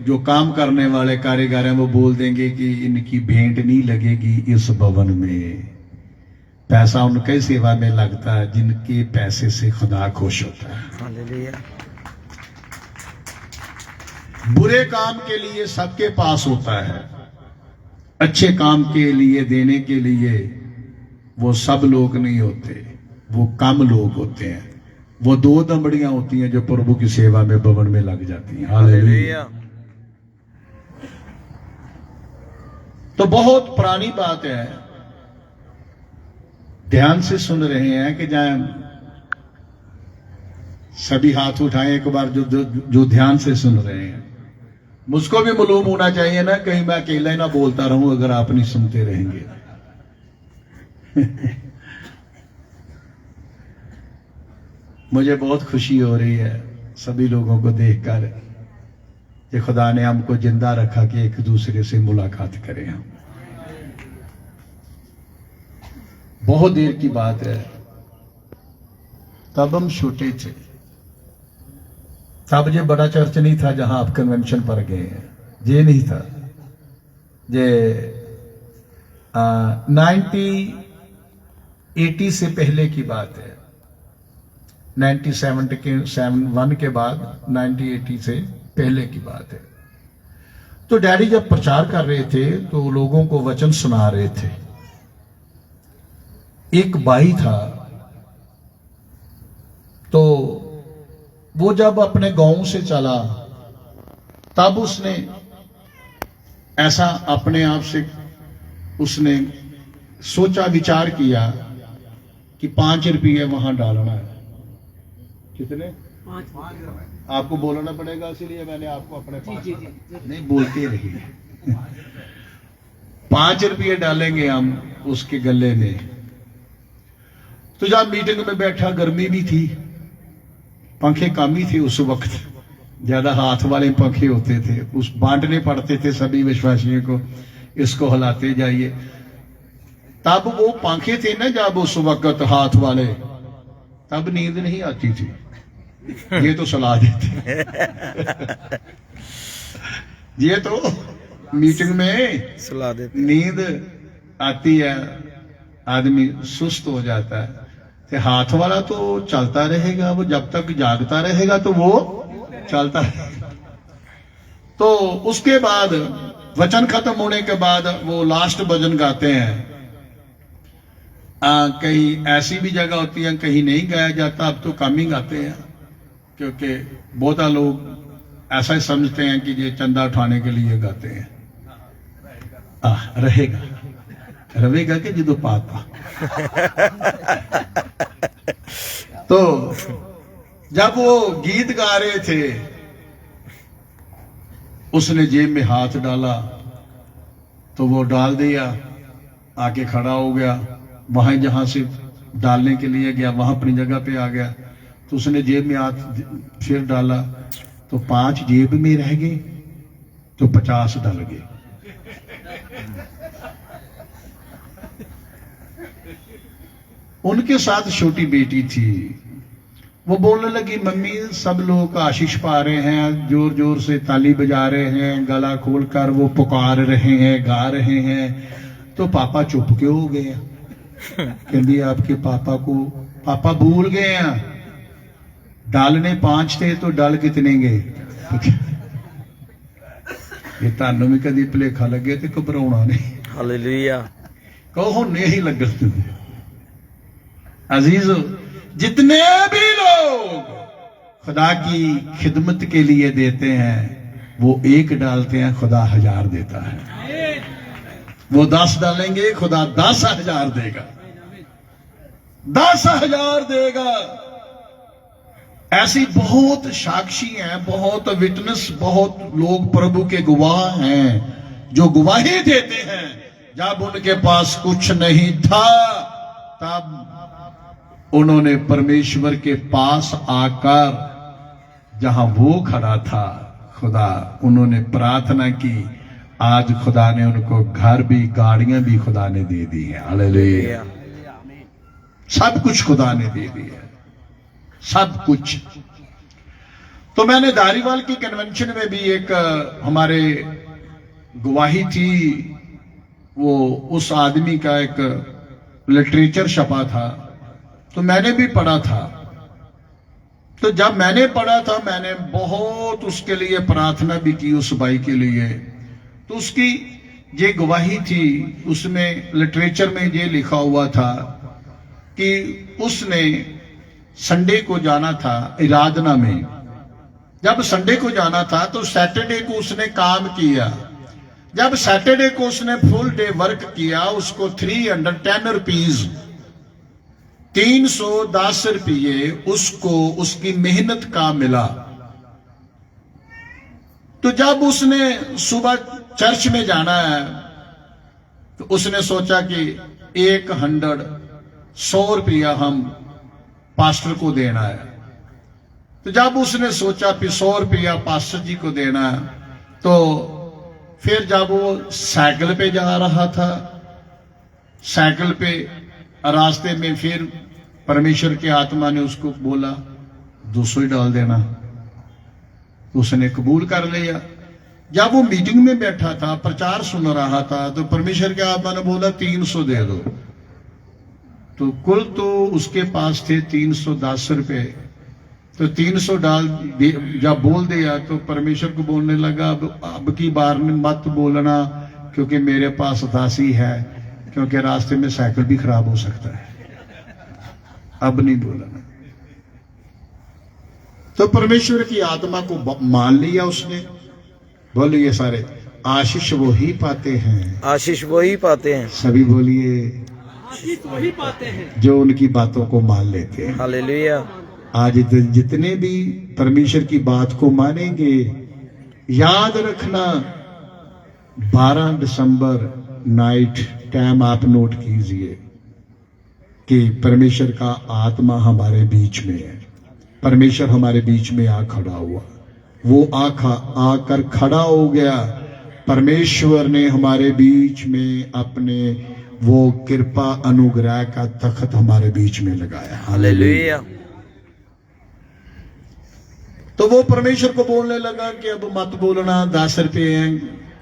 जो काम करने वाले कारीगर हैं वो बोल देंगे कि इनकी भेंट नहीं लगेगी इस भवन में। पैसा उनके सेवा में लगता है जिनके पैसे से खुदा खुश होता है, हालेलुया। बुरे काम के लिए सबके पास होता है, अच्छे काम के लिए देने के लिए वो सब लोग नहीं होते, वो कम लोग होते हैं। वो 2 दमड़ियां होती हैं जो प्रभु की सेवा में भवन में लग जाती हैं, हालेलुया। तो बहुत पुरानी बात है, ध्यान से सुन रहे हैं कि जाए सभी हाथ उठाएं एक बार, जो ध्यान से सुन रहे हैं। मुझको भी मालूम होना चाहिए ना, कहीं मैं अकेला ही ना बोलता रहूं अगर आप नहीं सुनते रहेंगे। मुझे बहुत खुशी हो रही है सभी लोगों को देखकर कि खुदा ने हमको जिंदा रखा कि एक दूसरे से मुलाकात करें। हम बहुत देर की बात है, तब हम छोटे थे, तब ये बड़ा चर्च नहीं था जहां आप कन्वेंशन पर गए हैं, ये नहीं था। ये 1980 से पहले की बात है, 1971 के बाद 1980 से पहले की बात है। तो डैडी जब प्रचार कर रहे थे तो लोगों को वचन सुना रहे थे। एक भाई था, तो वो जब अपने गांव से चला तब उसने ऐसा अपने आप से उसने सोचा, विचार किया कि 5 रुपये वहां डालना है। कितने? 5। आपको बोलना पड़ेगा, इसीलिए मैंने आपको अपने पास नहीं बोलते रहिए। 5 रुपये डालेंगे हम उसके गले में। तो जब मीटिंग में बैठा, गर्मी भी थी, पंखे कम ही थे उस वक्त, ज्यादा हाथ वाले पंखे होते थे, उस बांटने पड़ते थे सभी विश्वासियों को, इसको हिलाते जाइए। तब वो पंखे थे ना जब उस वक्त हाथ वाले, तब नींद नहीं आती थी, ये तो सलाह देते। ये तो मीटिंग में सलाह देते, नींद आती है, आदमी सुस्त हो जाता है। तो हाथ वाला तो चलता रहेगा, वो जब तक जागता रहेगा तो वो चलता रहेगा। तो उसके बाद वचन खत्म होने के बाद वो लास्ट भजन गाते हैं। कहीं ऐसी भी जगह होती है कहीं नहीं गाया जाता, अब तो कम ही गाते हैं, क्योंकि बहुत लोग ऐसा ही समझते हैं कि ये चंदा उठाने के लिए गाते हैं। रहेगा रवेगा कि जो पाता। तो जब वो गीत गा रहे थे, उसने जेब में हाथ डाला तो वो डाल दिया, आके खड़ा हो गया, वहां जहां से डालने के लिए गया वहां अपनी जगह पे आ गया। तो उसने जेब में हाथ फिर डाला तो 5 जेब में रह गए तो 50 डल गए। उनके साथ छोटी बेटी थी, वो बोलने लगी मम्मी सब लोग आशीष पा रहे हैं, जोर जोर से ताली बजा रहे हैं, गला खोलकर वो पुकार रहे हैं, गा रहे हैं, तो पापा चुप क्यों हो गए? कहती आपके पापा भूल गए हैं, डालने 5 थे तो डल कितने गए? ये तानू भी कभी भुलेखा लगे तो घबराना नहीं। हालेलुया। कहो नहीं लगन। अजीजो, जितने भी लोग खुदा की खिदमत के लिए देते हैं वो 1 डालते हैं, खुदा 1000 देता है। वो 10 डालेंगे, खुदा 10,000 देगा, 10,000 देगा। ऐसी बहुत साक्षी हैं, बहुत विटनेस, बहुत लोग प्रभु के गवाह हैं जो गवाही देते हैं जब उनके पास कुछ नहीं था तब उन्होंने परमेश्वर के पास आकर जहां वो खड़ा था खुदा, उन्होंने प्रार्थना की, आज खुदा ने उनको घर भी, गाड़ियां भी खुदा ने दे दी है। हालेलुया। सब कुछ खुदा ने दे दिया, सब कुछ। तो मैंने धारीवाल की कन्वेंशन में भी एक हमारे गवाही थी, वो उस आदमी का एक लिटरेचर छपा था, तो मैंने भी पढ़ा था। तो जब मैंने पढ़ा था मैंने बहुत उसके लिए प्रार्थना भी की, उस भाई के लिए। तो उसकी ये गवाही थी, उसमें लिटरेचर में ये लिखा हुआ था कि उसने संडे को जाना था आराधना में। जब संडे को जाना था तो सैटरडे को उसने काम किया। जब सैटरडे को उसने फुल डे वर्क किया, उसको 310 रुपीज, 310 रुपये उसको उसकी मेहनत का मिला। तो जब उसने सुबह चर्च में जाना है तो उसने सोचा कि 100 रुपया हम पास्टर को देना है। तो जब उसने सोचा कि 100 रुपया पास्टर जी को देना है, तो फिर जब वो साइकिल पे जा रहा था, साइकिल पे रास्ते में फिर परमेश्वर की आत्मा ने उसको बोला 200 ही डाल देना। तो उसने कबूल कर लिया। जब वो मीटिंग में बैठा था, प्रचार सुन रहा था, तो परमेश्वर की आत्मा ने बोला 300 दे दो। तो कुल तो उसके पास थे 310 रुपए। तो 300 डाल जब बोल दिया तो परमेश्वर को बोलने लगा अब की बार मत बोलना, क्योंकि मेरे पास 10 ही है, क्योंकि रास्ते में साइकिल भी खराब हो सकता है। अब नहीं बोलना। तो परमेश्वर की आत्मा को मान लिया उसने। बोलिए सारे, आशीष वो ही पाते हैं, आशीष वही पाते हैं। सभी बोलिए, आशीष वही पाते हैं जो उनकी बातों को मान लेते हैं। हालेलुया। आज जितने भी परमेश्वर की बात को मानेंगे, याद रखना 12 दिसंबर नाइट टाइम आप नोट कीजिए कि परमेश्वर का आत्मा हमारे बीच में है। परमेश्वर हमारे बीच में आ खड़ा हुआ, वो आकर खड़ा हो गया। परमेश्वर ने हमारे बीच में अपने वो कृपा अनुग्रह का तख्त हमारे बीच में लगाया। हालेलुया। तो वो परमेश्वर को बोलने लगा कि अब मत बोलना, 10 रुपये हैं,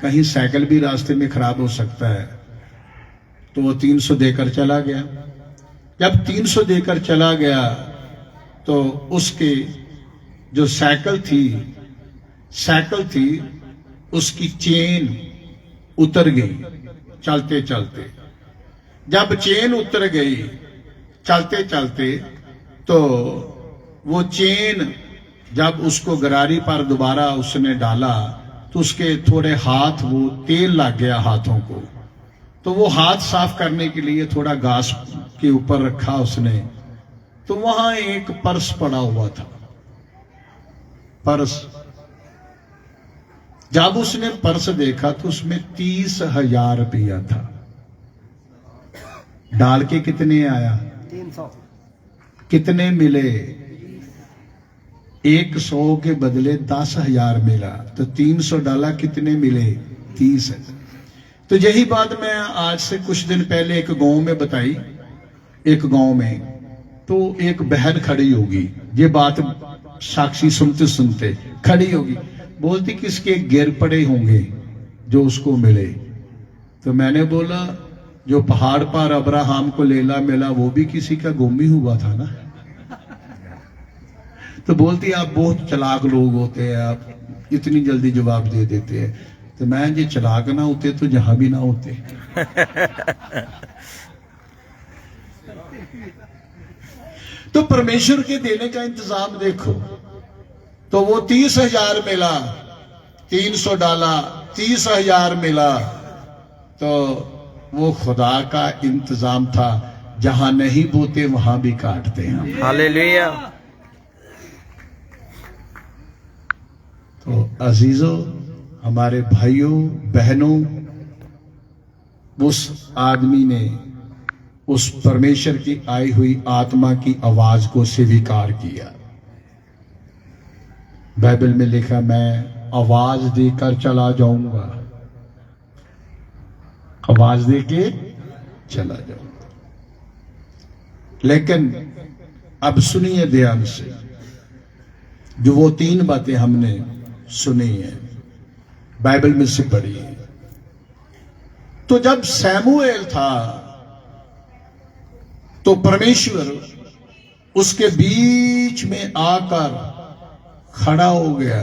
कहीं साइकिल भी रास्ते में खराब हो सकता है। तो वो 300 देकर चला गया। जब 300 देकर चला गया तो उसके जो साइकिल थी उसकी चेन उतर गई चलते चलते। जब चेन उतर गई चलते चलते, तो वो चेन जब उसको गरारी पर दोबारा उसने डाला तो उसके थोड़े हाथ, वो तेल लग गया हाथों को। तो वो हाथ साफ करने के लिए थोड़ा घास के ऊपर रखा उसने, तो वहां एक पर्स पड़ा हुआ था। पर्स, जब उसने पर्स देखा तो उसमें 30,000 रुपया था। डाल के कितने आया? 300। कितने मिले? 100 के बदले 10,000 मिला तो 300 डाला, कितने मिले? 30। तो यही बात मैं आज से कुछ दिन पहले एक गांव में बताई। एक गांव में तो एक बहन खड़ी होगी, ये बात साक्षी सुनते सुनते खड़ी होगी, बोलती किसके गिर पड़े होंगे जो उसको मिले। तो मैंने बोला जो पहाड़ पर अब्राहम को लेला मिला वो भी किसी का गुम ही हुआ था ना। तो बोलती आप बहुत चालाक लोग होते हैं, आप इतनी जल्दी जवाब दे देते हैं। तो मैं ये चालाक ना होते तो जहां भी ना होते। तो परमेश्वर के देने का इंतजाम देखो। तो वो 30,000 मिला, 300 डाला, 30,000 मिला। तो वो खुदा का इंतजाम था, जहां नहीं बोते वहां भी काटते हैं। हालेलुया। तो अजीजों, हमारे भाइयों बहनों, उस आदमी ने उस परमेश्वर की आई हुई आत्मा की आवाज को स्वीकार किया। बाइबल में लिखा, मैं आवाज देकर चला जाऊंगा, आवाज देके चला जाऊंगा। लेकिन अब सुनिए ध्यान से, जो वो 3 बातें हमने सुनी है, बाइबल में से पढ़ी है। तो जब सैमुएल था तो परमेश्वर उसके बीच में आकर खड़ा हो गया।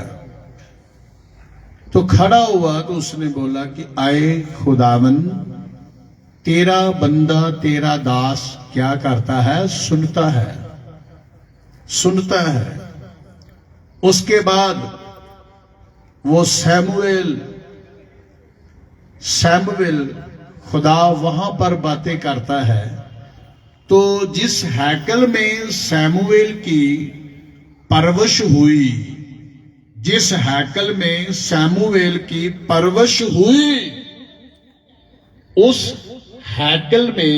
तो खड़ा हुआ तो उसने बोला कि आए खुदावन, तेरा बंदा तेरा दास क्या करता है? सुनता है, सुनता है। उसके बाद वो सैमुएल खुदा वहां पर बातें करता है। तो जिस हैकल में सैमुएल की परवश हुई, जिस हैकल में सैमुएल की परवश हुई, उस हैकल में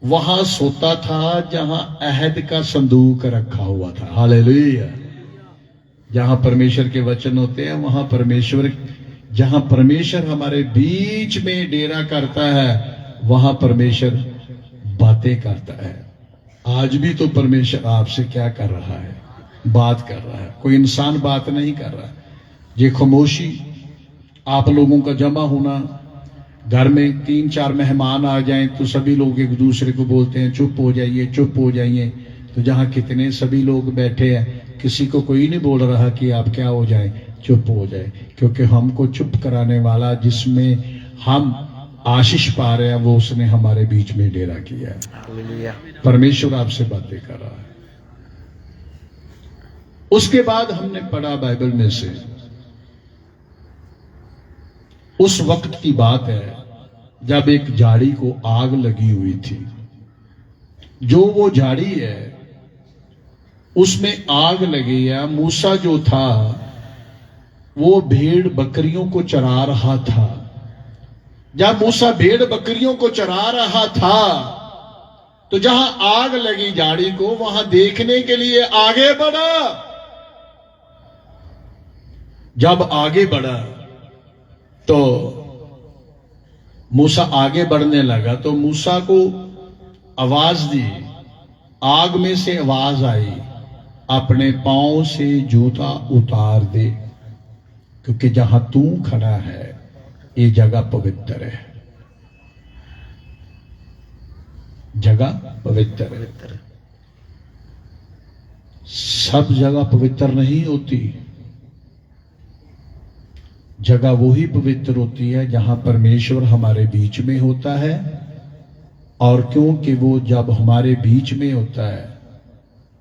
वहां सोता था जहां अहद का संदूक रखा हुआ था। हालेलुया। जहां परमेश्वर के वचन होते हैं वहां परमेश्वर, जहां परमेश्वर हमारे बीच में डेरा करता है वहां परमेश्वर बातें करता है। आज भी तो परमेश्वर आपसे क्या कर रहा है? बात कर रहा है। कोई इंसान बात नहीं कर रहा। ये खामोशी, आप लोगों का जमा होना, घर में 3-4 मेहमान आ जाएं तो सभी लोग एक दूसरे को बोलते हैं चुप हो जाइए, चुप हो जाइए। तो जहां कितने सभी लोग बैठे हैं, किसी को कोई नहीं बोल रहा कि आप क्या हो जाए, चुप हो जाए, क्योंकि हमको चुप कराने वाला, जिसमें हम आशीष पा रहे हैं, वो उसने हमारे बीच में डेरा किया है। परमेश्वर आपसे बातें कर रहा है। उसके बाद हमने पढ़ा बाइबल में से, उस वक्त की बात है जब एक झाड़ी को आग लगी हुई थी। जो वो झाड़ी है उसमें आग लगी है। मूसा जो था वो भेड़ बकरियों को चरा रहा था। जब मूसा भेड़ बकरियों को चरा रहा था तो जहां आग लगी झाड़ी को, वहां देखने के लिए आगे बढ़ा। जब आगे बढ़ा तो मूसा आगे बढ़ने लगा तो मूसा को आवाज दी, आग में से आवाज आई, अपने पांव से जूता उतार दे, क्योंकि जहां तू खड़ा है ये जगह पवित्र है। जगह पवित्र है। सब जगह पवित्र नहीं होती। जगह वही पवित्र होती है जहां परमेश्वर हमारे बीच में होता है। और क्योंकि वो जब हमारे बीच में होता है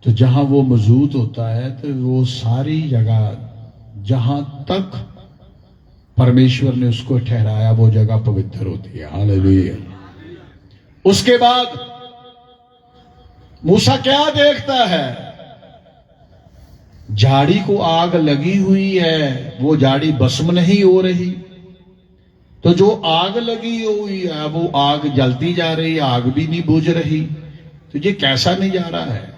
तो जहां वो मौजूद होता है तो वो सारी जगह, जहां तक परमेश्वर ने उसको ठहराया, वो जगह पवित्र होती है। हालेलुया। उसके बाद मूसा क्या देखता है? झाड़ी को आग लगी हुई है, वो झाड़ी भस्म नहीं हो रही। तो जो आग लगी हुई है वो आग जलती जा रही है, आग भी नहीं बुझ रही। तो ये कैसा नजारा है?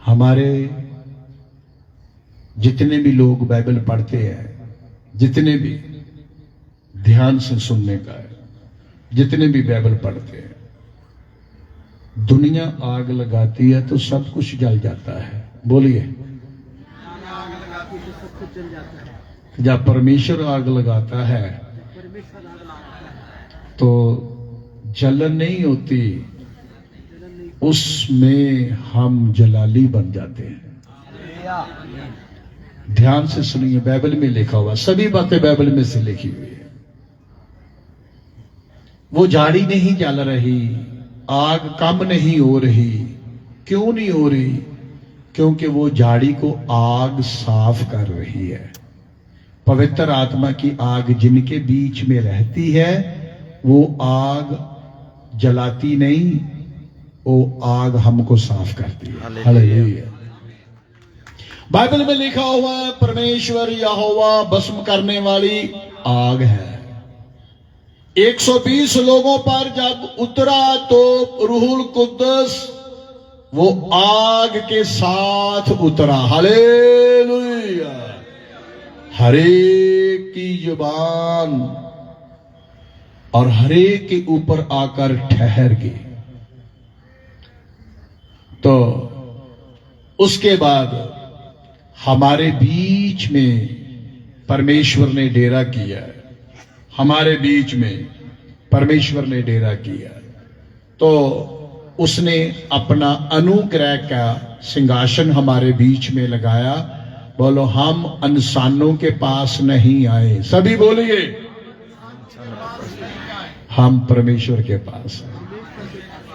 हमारे जितने भी लोग बाइबल पढ़ते हैं, जितने भी ध्यान से सुनने का है, जितने भी बाइबल पढ़ते हैं, दुनिया आग लगाती है तो सब कुछ जल जाता है। बोलिए, आग लगाती है तो सब कुछ जल जाता है। जब परमेश्वर आग लगाता है परमेश्वर आग लगाता है तो जलन नहीं होती, उसमें हम जलाली बन जाते हैं। ध्यान से सुनिए, बाइबल में लिखा हुआ, सभी बातें बाइबल में से लिखी हुई है। वो झाड़ी नहीं जल रही, आग कम नहीं हो रही। क्यों नहीं हो रही? क्योंकि वो झाड़ी को आग साफ कर रही है। पवित्र आत्मा की आग जिनके बीच में रहती है, वो आग जलाती नहीं, वो आग हमको साफ करती है। हालेलुया। बाइबल में लिखा हुआ है, परमेश्वर यहोवा भस्म करने वाली आग है। 120 लोगों पर जब उतरा तो रूहुल कुद्दस वो आग के साथ उतरा। हालेलुया। हरेक की जुबान और हरेक के ऊपर आकर ठहर गई। तो उसके बाद हमारे बीच में परमेश्वर ने डेरा किया। हमारे बीच में परमेश्वर ने डेरा किया तो उसने अपना अनुग्रह का सिंहासन हमारे बीच में लगाया। बोलो, हम इंसानों के पास नहीं आए। सभी बोलिए, हम परमेश्वर के पास आए।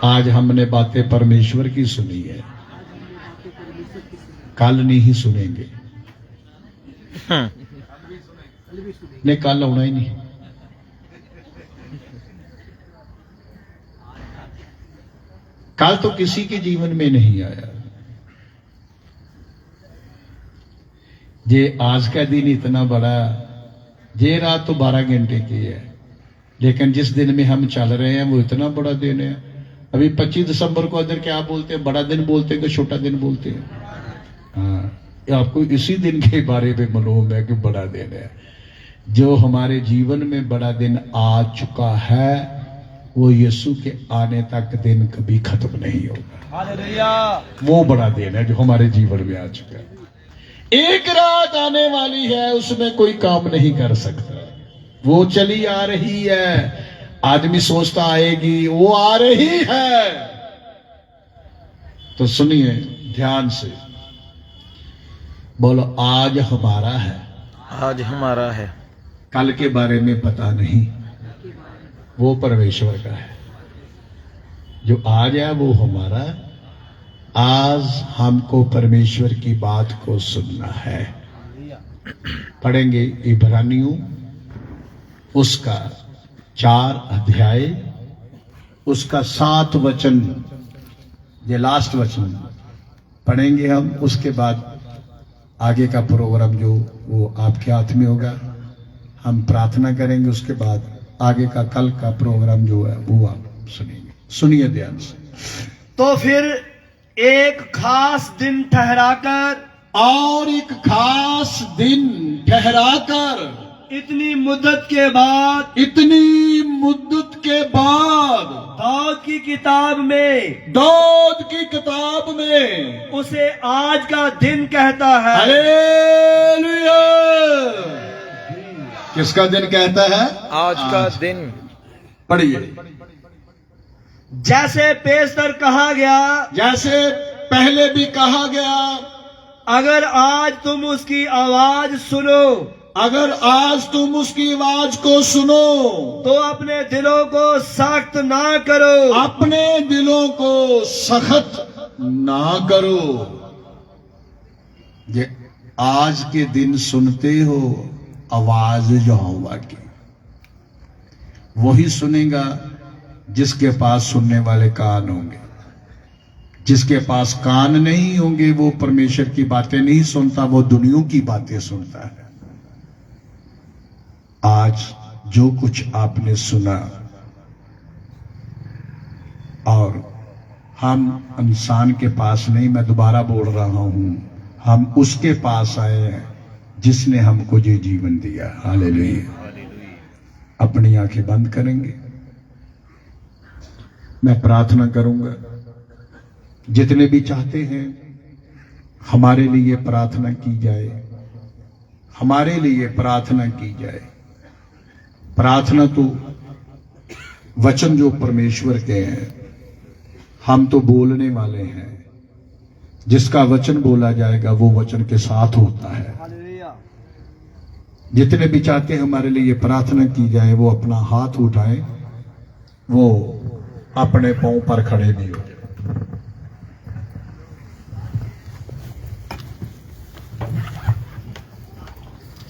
आज हमने बातें परमेश्वर की सुनी है, कल नहीं सुनेंगे। नहीं, कल आना ही नहीं। कल तो किसी के जीवन में नहीं आया। जे आज का दिन इतना बड़ा, जे रात तो 12 घंटे की है, लेकिन जिस दिन में हम चल रहे हैं वो इतना बड़ा दिन है। अभी 25 दिसंबर को अंदर क्या बोलते हैं? बड़ा दिन बोलते हैं कि छोटा दिन बोलते हैं? हाँ, आपको इसी दिन के बारे में मालूम है कि बड़ा दिन है। जो हमारे जीवन में बड़ा दिन आ चुका है, वो यीशु के आने तक दिन कभी खत्म नहीं होगा। हालेलुया। वो बड़ा दिन है जो हमारे जीवन में आ चुका है। एक रात आने वाली है, उसमें कोई काम नहीं कर सकता। वो चली आ रही है। आदमी सोचता आएगी, वो आ रही है। तो सुनिए ध्यान से, बोलो, आज हमारा है। आज हमारा है। कल के बारे में पता नहीं, वो परमेश्वर का है। जो आज है वो हमारा। आज हमको परमेश्वर की बात को सुनना है। पढ़ेंगे इब्रानियों उसका 4 अध्याय, उसका 7 वचन, ये लास्ट वचन पढ़ेंगे हम। उसके बाद आगे का प्रोग्राम जो वो आपके हाथ में होगा, हम प्रार्थना करेंगे। उसके बाद आगे का कल का प्रोग्राम जो है वो आप सुनेंगे। सुनिए ध्यान से। तो फिर एक खास दिन ठहराकर, और एक खास दिन ठहराकर, इतनी मुद्दत के बाद, इतनी मुद्दत के बाद, दाऊद की किताब में, दाऊद की किताब में उसे आज का दिन कहता है। हालेलुया। किसका दिन कहता है? आज का दिन। पढ़िए। जैसे पेशतर कहा गया, जैसे पहले भी कहा गया, अगर आज तुम उसकी आवाज सुनो, अगर आज तुम उसकी आवाज को सुनो, तो अपने दिलों को सख्त ना करो। अपने दिलों को सख्त ना करो। ये आज के दिन सुनते हो आवाज यहोवा की, वही सुनेगा जिसके पास सुनने वाले कान होंगे। जिसके पास कान नहीं होंगे वो परमेश्वर की बातें नहीं सुनता, वो दुनिया की बातें सुनता है। आज जो कुछ आपने सुना और हम इंसान के पास नहीं, मैं दोबारा बोल रहा हूं, हम उसके पास आए हैं जिसने हमको ये जीवन दिया। हालेलुया। अपनी आंखें बंद करेंगे, मैं प्रार्थना करूंगा। जितने भी चाहते हैं हमारे लिए प्रार्थना की जाए, हमारे लिए प्रार्थना की जाए। प्रार्थना तो वचन जो परमेश्वर के हैं, हम तो बोलने वाले हैं। जिसका वचन बोला जाएगा वो वचन के साथ होता है। जितने भी चाहते हैं हमारे लिए प्रार्थना की जाए वो अपना हाथ उठाएं, वो अपने पांव पर खड़े भी हो जाए।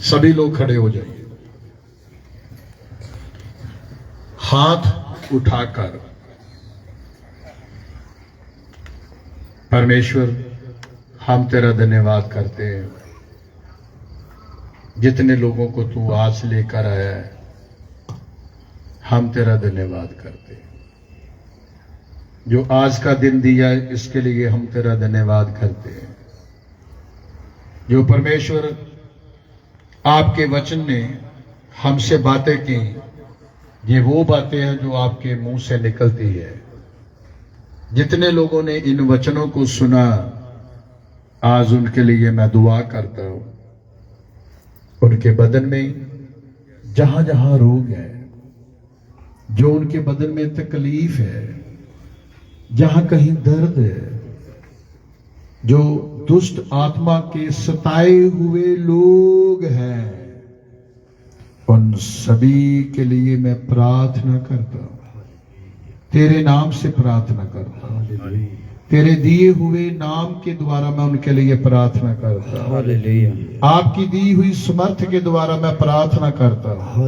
सभी लोग खड़े हो जाइए, हाथ उठाकर। परमेश्वर हम तेरा धन्यवाद करते हैं, जितने लोगों को तू आज लेकर आया है, हम तेरा धन्यवाद करते हैं। जो आज का दिन दिया है इसके लिए हम तेरा धन्यवाद करते हैं। जो परमेश्वर आपके वचन ने हमसे बातें की, ये वो बातें हैं जो आपके मुंह से निकलती है। जितने लोगों ने इन वचनों को सुना, आज उनके लिए मैं दुआ करता हूं। उनके बदन में जहां जहां रोग है, जो उनके बदन में तकलीफ है, जहां कहीं दर्द है, जो दुष्ट आत्मा के सताए हुए लोग हैं, उन सभी के लिए मैं प्रार्थना करता हूं। तेरे नाम से प्रार्थना करता हूं, तेरे दिए हुए नाम के द्वारा मैं उनके लिए प्रार्थना करता हूं। आपकी दी हुई समर्थ के द्वारा मैं प्रार्थना करता हूं।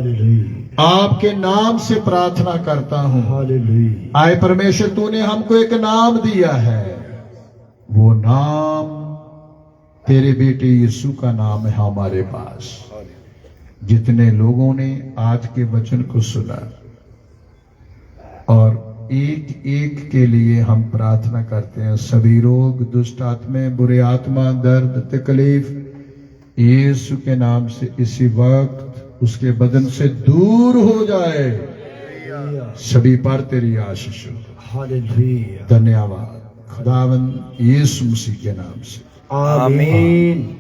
आपके नाम से प्रार्थना करता हूं। आए परमेश्वर, तूने हमको एक नाम दिया है, वो नाम तेरे बेटे यीशु का नाम है हमारे पास। जितने लोगों ने आज के वचन को सुना, और एक एक के लिए हम प्रार्थना करते हैं, सभी रोग, दुष्ट आत्माएं, बुरे आत्मा, दर्द, तकलीफ यीशु के नाम से इसी वक्त उसके बदन से दूर हो जाए। सभी पर तेरी आशीष हो। धन्यवाद खुदावंद यीशु मसीह के नाम से, आमीन।